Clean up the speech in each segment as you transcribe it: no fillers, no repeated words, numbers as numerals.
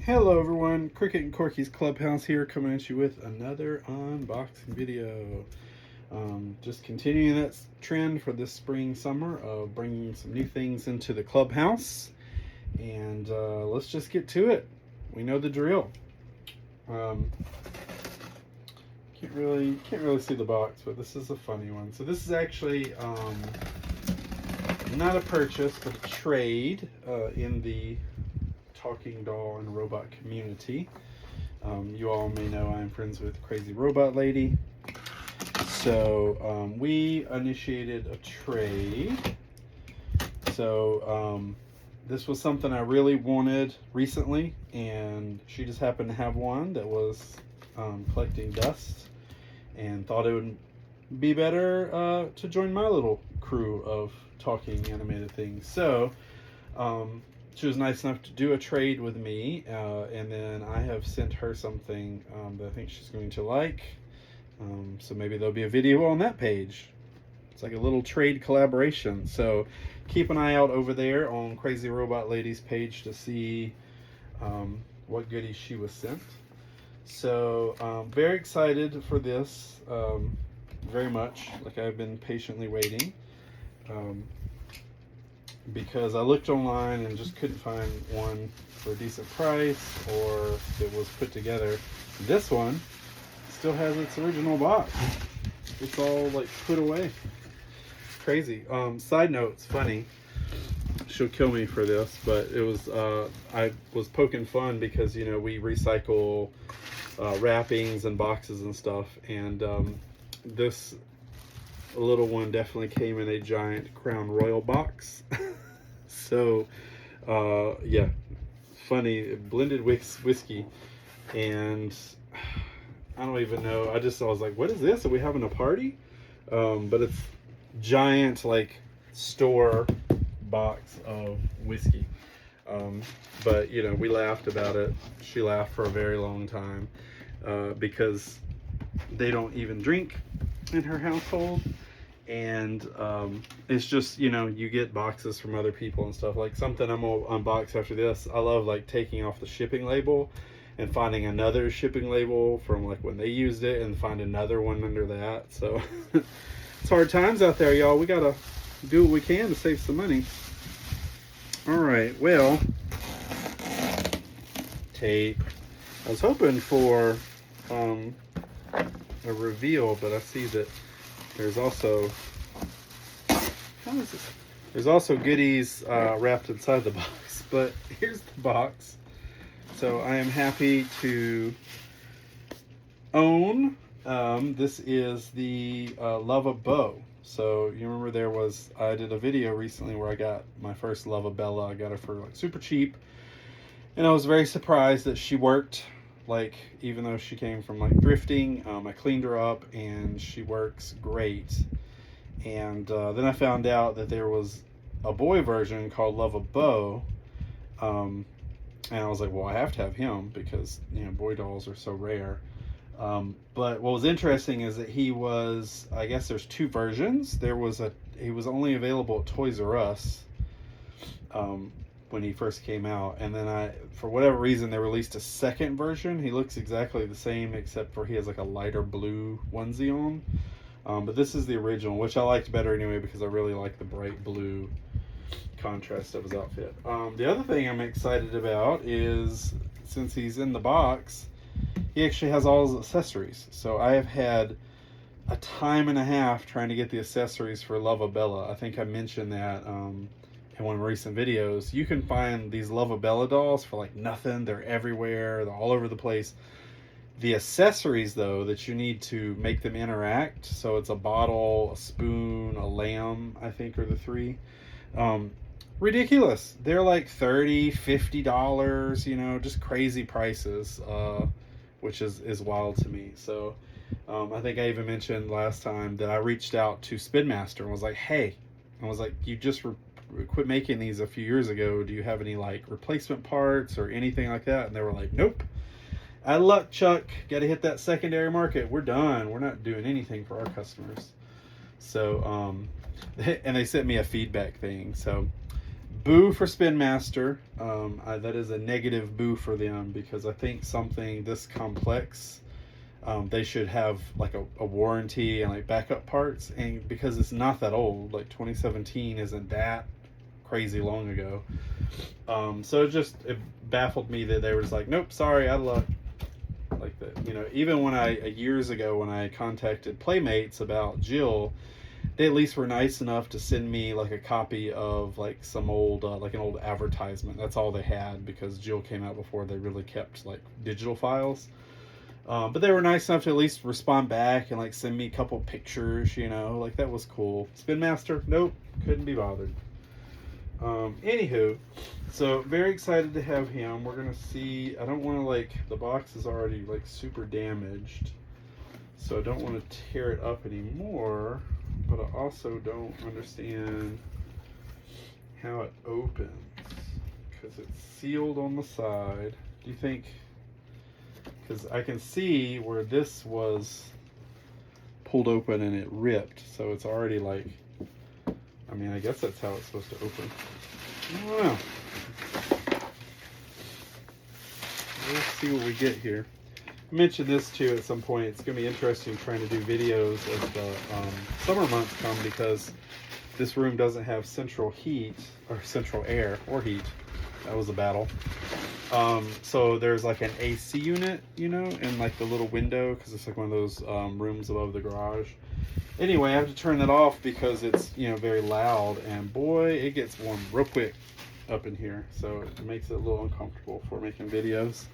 Hello everyone, Cricket and Corky's Clubhouse here, coming at you with another unboxing video. Just continuing that trend for this spring summer of bringing some new things into the clubhouse, and let's just get to it. We know the drill. Can't really see the box, but this is a funny one. So this is actually not a purchase, but a trade in the talking doll and robot community. You all may know I'm friends with Crazy Robot Lady. So we initiated a trade. So this was something I really wanted recently, and she just happened to have one that was collecting dust, and thought it would be better to join my little crew of talking animated things. So she was nice enough to do a trade with me, and then I have sent her something that I think she's going to like. So maybe there'll be a video on that page. It's like a little trade collaboration. So keep an eye out over there on Crazy Robot Lady's page to see what goodies she was sent. So very excited for this, very much. Like, I've been patiently waiting. Because I looked online and just couldn't find one for a decent price or that was put together. This one still has its original box. It's all like put away. Crazy. Side note, it's funny. She'll kill me for this, but it was I was poking fun because, you know, we recycle wrappings and boxes and stuff, and this little one definitely came in a giant Crown Royal box. So yeah, funny, blended whiskey, and I don't even know, I was like, what is this, are we having a party? But it's giant, like, store box of whiskey. But you know, we laughed about it. She laughed for a very long time, because they don't even drink in her household. And it's just, you know, you get boxes from other people and stuff. Like, something I'm gonna unbox after this, I love, like, taking off the shipping label and finding another shipping label from, like, when they used it, and find another one under that. So it's hard times out there, y'all. We gotta do what we can to save some money. All right, well, tape. I was hoping for a reveal, but I see that there's also, how is this? There's also goodies wrapped inside the box, but here's the box. So I am happy to own, this is the Luvabeau. So you remember I did a video recently where I got my first Luvabella. I got her for, like, super cheap, and I was very surprised that she worked. Like, even though she came from, like, thrifting, I cleaned her up and she works great. And then I found out that there was a boy version called Luvabeau, and I was like, well, I have to have him because, you know, boy dolls are so rare. But what was interesting is that he was, I guess there's two versions. He was only available at Toys R Us when he first came out, and then for whatever reason, they released a second version. He looks exactly the same, except for he has, like, a lighter blue onesie on. But this is the original, which I liked better anyway, because I really like the bright blue contrast of his outfit. The other thing I'm excited about is, since he's in the box, he actually has all his accessories. So I have had a time and a half trying to get the accessories for Luvabella. I think I mentioned that in one of my recent videos. You can find these Luvabella dolls for, like, nothing. They're everywhere. They're all over the place. The accessories, though, that you need to make them interact, so it's a bottle, a spoon, a lamb, I think are the three. Ridiculous. They're like $30, $50, you know, just crazy prices, which is wild to me. So I think I even mentioned last time that I reached out to Spin Master and was like, hey, you just quit making these a few years ago. Do you have any, like, replacement parts or anything like that? And they were like, nope. Out of luck, Chuck. Got to hit that secondary market. We're done. We're not doing anything for our customers. So and they sent me a feedback thing. So boo for Spin Master. That is a negative boo for them, because I think something this complex, they should have like a warranty and like backup parts, and because it's not that old, like 2017 isn't that crazy long ago. So it baffled me that they were just like, nope, sorry, out of luck. Like that, you know, even when years ago when I contacted Playmates about Jill, they at least were nice enough to send me like a copy of like some old like an old advertisement. That's all they had, because Jill came out before they really kept like digital files. But they were nice enough to at least respond back and like send me a couple pictures, you know, like that was cool. Spin Master, nope, couldn't be bothered. Anywho, so very excited to have him. We're gonna see. I don't want to, like, the box is already like super damaged, so I don't want to tear it up anymore, but I also don't understand how it opens, because it's sealed on the side. Do you think, because I can see where this was pulled open and it ripped, so it's already like, I mean, I guess that's how it's supposed to open. I don't know. We'll see what we get here. I mentioned this too at some point. It's going to be interesting trying to do videos as the summer months come, because this room doesn't have central heat, or central air, or heat. That was a battle. So there's like an AC unit, you know, in like the little window, because it's like one of those rooms above the garage. Anyway, I have to turn that off because it's, you know, very loud, and boy, it gets warm real quick up in here, so it makes it a little uncomfortable for making videos.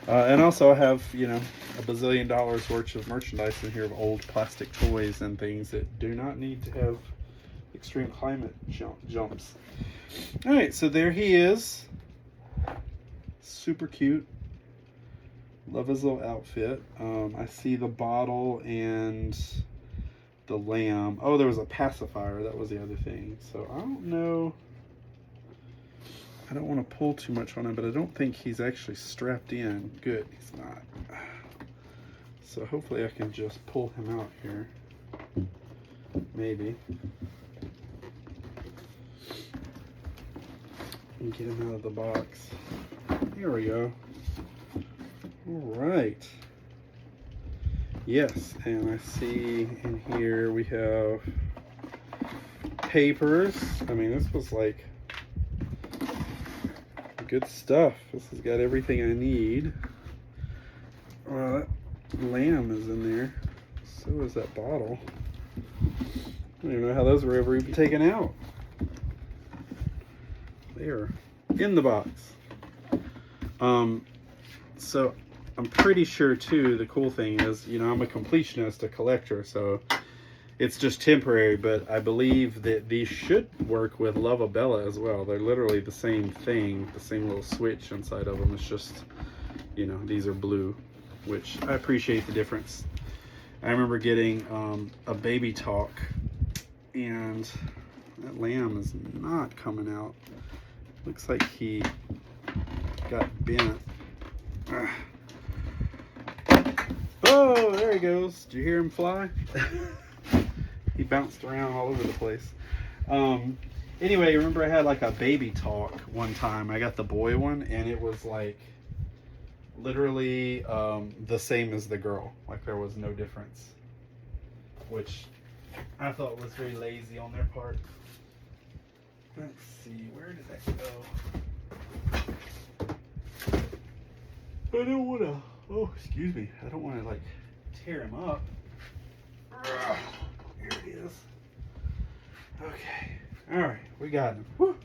And also I have, you know, a bazillion dollars worth of merchandise in here of old plastic toys and things that do not need to have extreme climate jumps. All right, so there he is. Super cute. Love his little outfit. I see the bottle and the lamb. Oh, there was a pacifier. That was the other thing. So I don't know. I don't want to pull too much on him, but I don't think he's actually strapped in. Good, he's not. So hopefully I can just pull him out here. Maybe. And get him out of the box. Here we go. All right. Yes, and I see in here we have papers. I mean, this was like good stuff. This has got everything I need. That lamb is in there. So is that bottle. I don't even know how those were ever even taken out. They are in the box. So I'm pretty sure too, the cool thing is, you know, I'm a completionist, a collector, so it's just temporary, but I believe that these should work with Luvabella as well. They're literally the same thing, the same little switch inside of them. It's just, you know, these are blue, which I appreciate the difference. I remember getting a baby talk, and that lamb is not coming out. Looks like he got bent. Oh, there he goes. Did you hear him fly? He bounced around all over the place. Anyway, remember I had like a baby talk one time. I got the boy one, and it was like literally the same as the girl. Like there was no difference, which I thought was very lazy on their part. Let's see, where did that go? I don't want to, oh, excuse me. I don't want to like tear him up. Here he is. Okay. All right, we got him. Woo.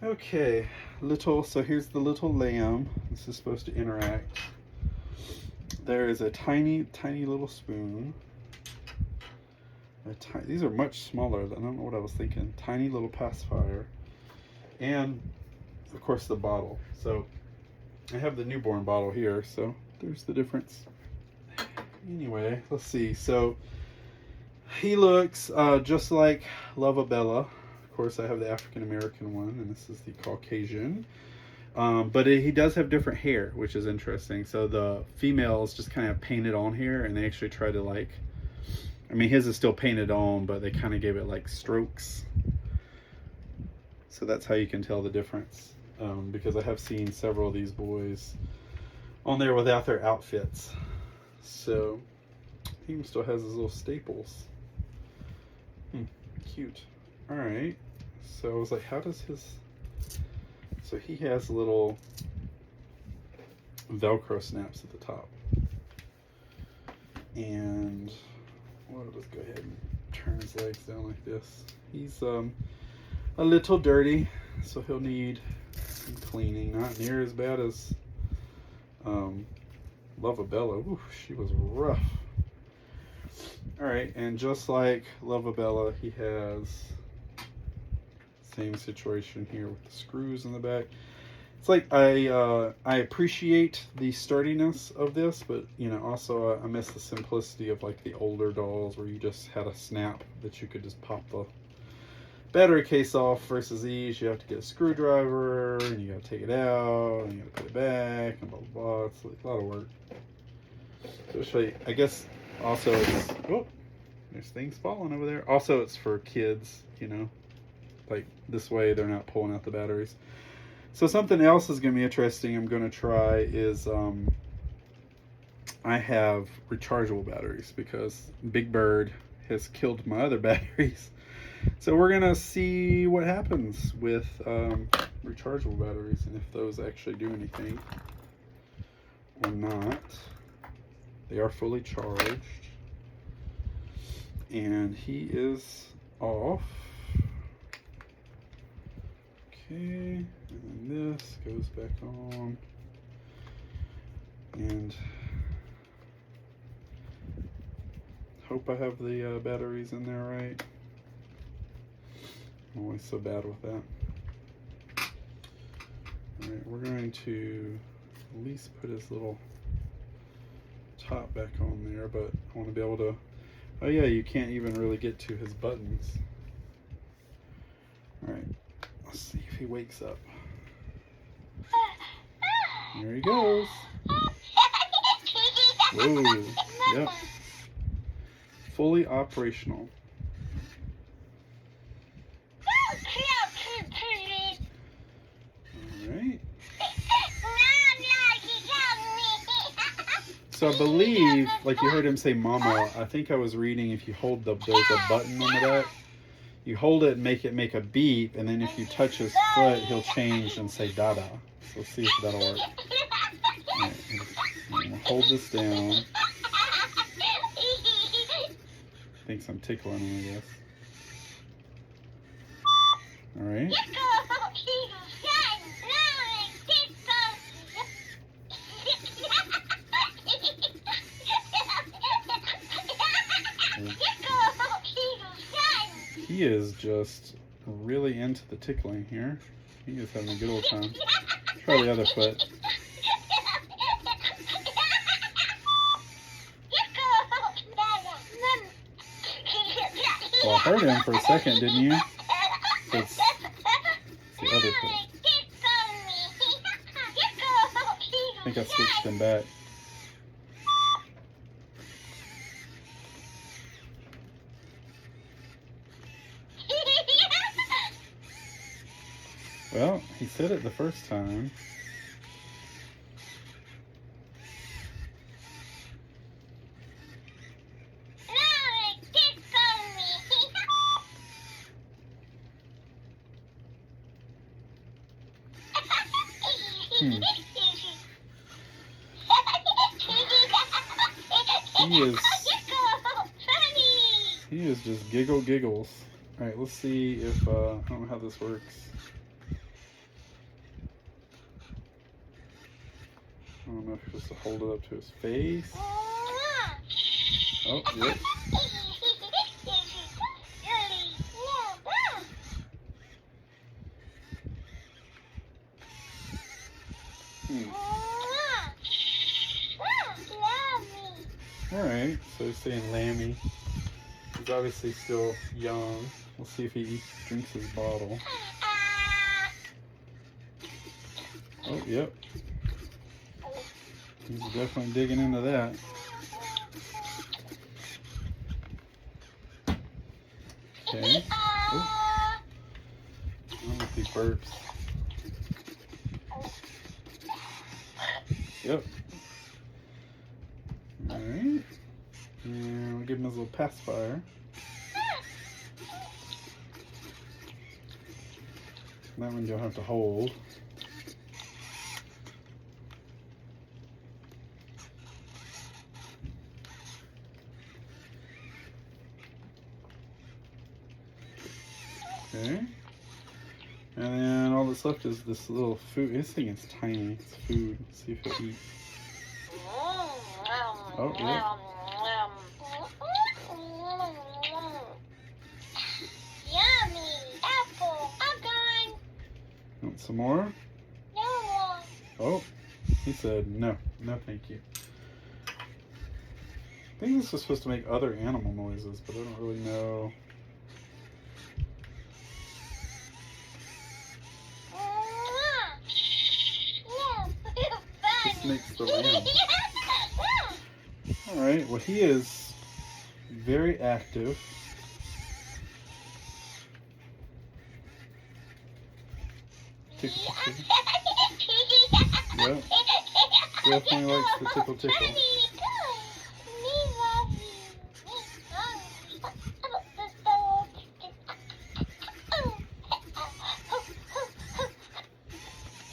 Okay, so here's the little lamb. This is supposed to interact. There is a tiny, tiny little spoon. These are much smaller than, I don't know what I was thinking. Tiny little pacifier. And, of course, the bottle. So, I have the newborn bottle here, so there's the difference. Anyway, let's see. So, he looks just like Luvabella. Of course, I have the African American one, and this is the Caucasian. But he does have different hair, which is interesting. So the female is just kind of painted on here, and they actually try to like, I mean, his is still painted on, but they kind of gave it like strokes. So that's how you can tell the difference. Because I have seen several of these boys on there without their outfits. So he still has his little staples. Cute. Alright. So I was like, how does his... So he has little Velcro snaps at the top. And well, I'll just go ahead and turn his legs down like this. He's a little dirty, so he'll need some cleaning. Not near as bad as Luvabella. Ooh, she was rough. Alright, and just like Luvabella, he has same situation here with the screws in the back. It's like I appreciate the sturdiness of this, but you know, also I miss the simplicity of like the older dolls where you just had a snap that you could just pop the battery case off, versus these you have to get a screwdriver and you gotta take it out and you gotta put it back and blah blah blah. It's a lot of work. So I'll show you. I guess also it's, oh, there's things falling over there. Also it's for kids, you know, like this way they're not pulling out the batteries. So something else is going to be interesting I'm going to try is I have rechargeable batteries because Big Bird has killed my other batteries. So we're going to see what happens with rechargeable batteries and if those actually do anything or not. They are fully charged. And he is off. Okay, and then this goes back on, and hope I have the batteries in there right. I'm always so bad with that. Alright, we're going to at least put his little top back on there, but I want to be able to, oh yeah, you can't even really get to his buttons. Alright. Let's see if he wakes up. There he goes. Whoa. Yep. Fully operational. Alright. So I believe, like you heard him say mama, I think I was reading if you hold there's a button on the back. You hold it and make it make a beep, and then if you touch his foot, he'll change and say Dada. So let's see if that'll work. Right, I'm gonna hold this down. Thinks I'm tickling him, I guess. Alright. He is just really into the tickling here. He is having a good old time. Try the other foot. Well, I heard him for a second, didn't you? It's the other foot. I think I switched him back. Well, he said it the first time. He is just giggles. All right, let's see if I don't know how this works. I don't know if you're supposed to hold it up to his face. Oh, yep. Alright, so he's saying Lammy. He's obviously still young. We'll see if he drinks his bottle. Oh, yep. He's definitely digging into that. Okay. Oh. I don't know if these burps. Yep. Alright. And we'll give him his little pacifier. That one you'll have to hold. Okay. And then all that's left is this little food. This thing is tiny. It's food. Let's see if it'll eat. Oh, yeah. Yummy apple. I'm done. Want some more? No more. Oh, he said no. No, thank you. I think this is supposed to make other animal noises, but I don't really know. This makes the round. Alright, well, he is very active. Tickle, tickle. Yep. Definitely likes the tickle tickle.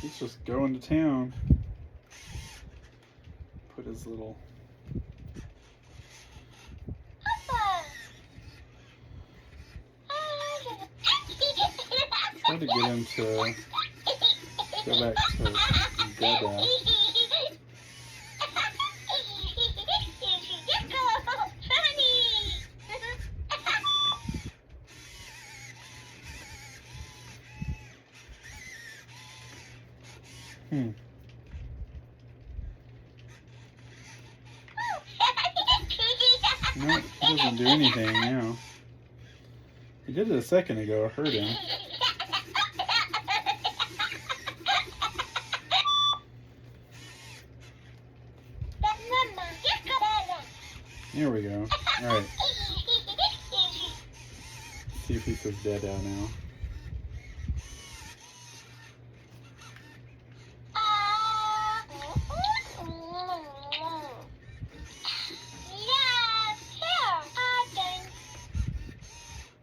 He's just going to town. Put his little... Try to get him to go back to Dada. No, he doesn't do anything now. He did it a second ago. I heard him. Here we go. Alright. See if he says Dada now.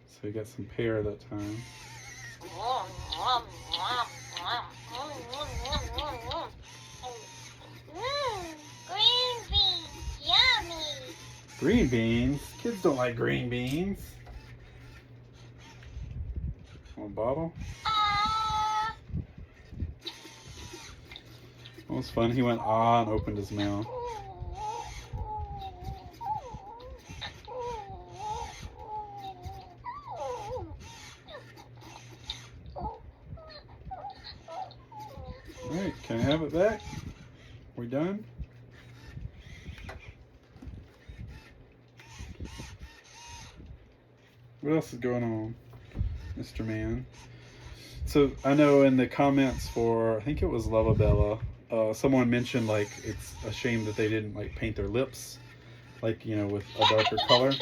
So we got some pear that time. Green beans, yummy. Green beans? Kids don't like green beans. Want a bottle? It was fun. He went ah and opened his mouth. Alright, can I have it back? We done? What else is going on, Mr. Man? So I know in the comments for, I think it was Luvabella, someone mentioned like it's a shame that they didn't like paint their lips, like, you know, with a darker color.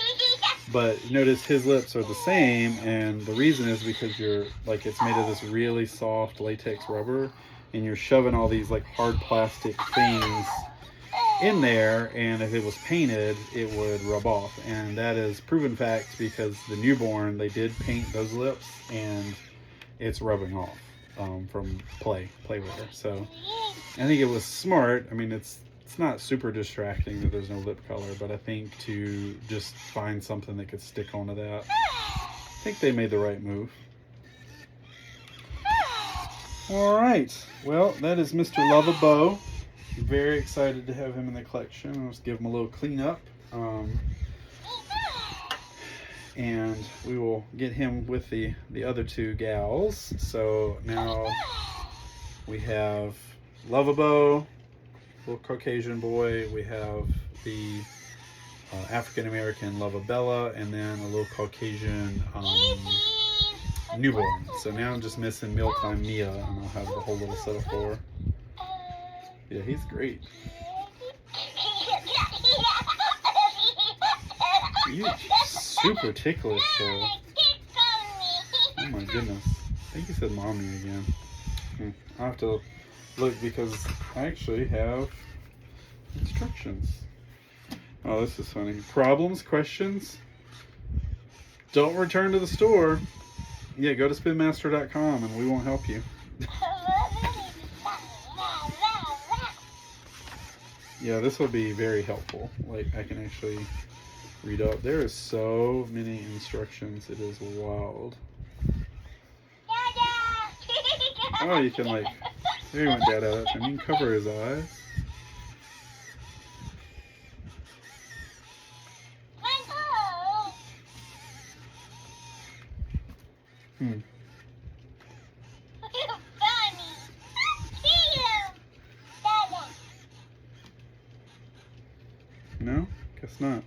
But notice his lips are the same, and the reason is because you're like, it's made of this really soft latex rubber, and you're shoving all these like hard plastic things in there, and if it was painted it would rub off, and that is proven fact because the newborn, they did paint those lips and it's rubbing off from playwear. So I think it was smart. I mean, it's not super distracting that there's no lip color, but I think to just find something that could stick onto that, I think they made the right move. All right, well, that is Mr. Luvabeau. Very excited to have him in the collection. Let's give him a little cleanup. And we will get him with the other two gals. So now we have Luvabeau, little Caucasian boy. We have the African-American Luvabella, and then a little Caucasian newborn. So now I'm just missing Mealtime Mia, and I'll have the whole little set of four. Yeah, he's great. You're super ticklish, so. Oh my goodness. think he said mommy again. I'll have to look because I actually have instructions. Oh, this is funny. Problems, questions? Don't return to the store. Yeah, go to spinmaster.com and we won't help you. Yeah, this will be very helpful. Like, I can actually read up. There is so many instructions. It is wild. Oh, you can like, there he went Dada that time. You can cover his eyes. No? Guess not.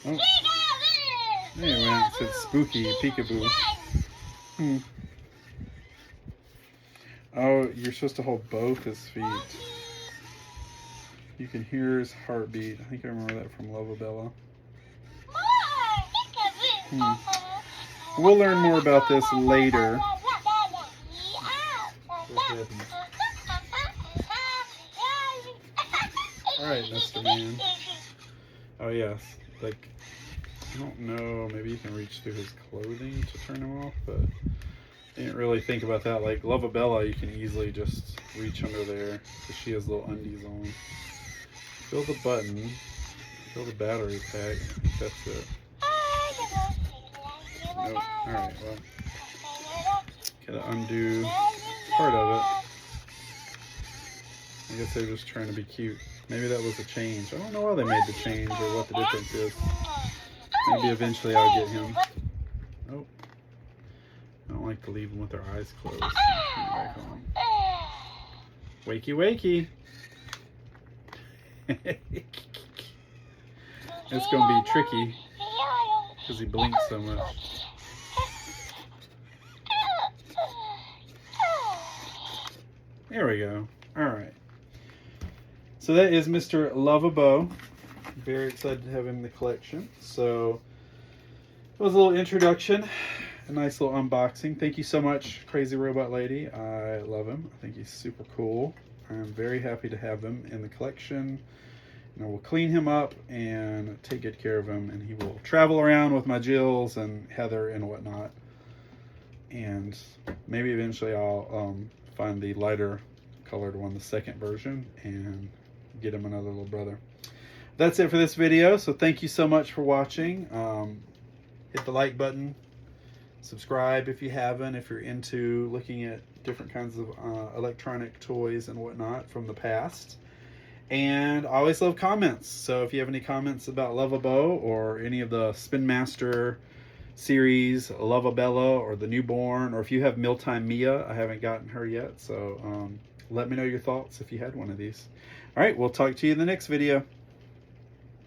Oh. There he went. It said spooky, peekaboo. Oh, you're supposed to hold both his feet. You can hear his heartbeat. I think I remember that from Luvabella. We'll learn more about this later. Alright, Mr. Man. Oh, yes. Like, I don't know. Maybe you can reach through his clothing to turn him off, but I didn't really think about that. Like, Luvabella, you can easily just reach under there because she has little undies on. Fill the button. Fill the battery pack. I think that's it. Nope. Alright, well. Gotta undo part of it. I guess they're just trying to be cute. Maybe that was a change. I don't know why they made the change or what the difference is. Maybe eventually I'll get him. Oh. I don't like to leave them with their eyes closed. Turn it back on. Wakey, wakey. It's going to be tricky because he blinks so much. There we go. All right. So that is Mr. Luvabeau. Very excited to have him in the collection. So it was a little introduction, a nice little unboxing. Thank you so much, Crazy Robot Lady. I love him. I think he's super cool. I'm very happy to have him in the collection. And I will clean him up and take good care of him. And he will travel around with my Jills and Heather and whatnot. And maybe eventually I'll find the lighter colored one, the second version, and get him another little brother. That's it for this video. So thank you so much for watching. Hit the like button. Subscribe if you haven't, if you're into looking at different kinds of electronic toys and whatnot from the past. And I always love comments. So if you have any comments about Luvabeau or any of the Spin Master series, Luvabella or the newborn, or if you have Mealtime Mia, I haven't gotten her yet. So let me know your thoughts if you had one of these. All right, we'll talk to you in the next video.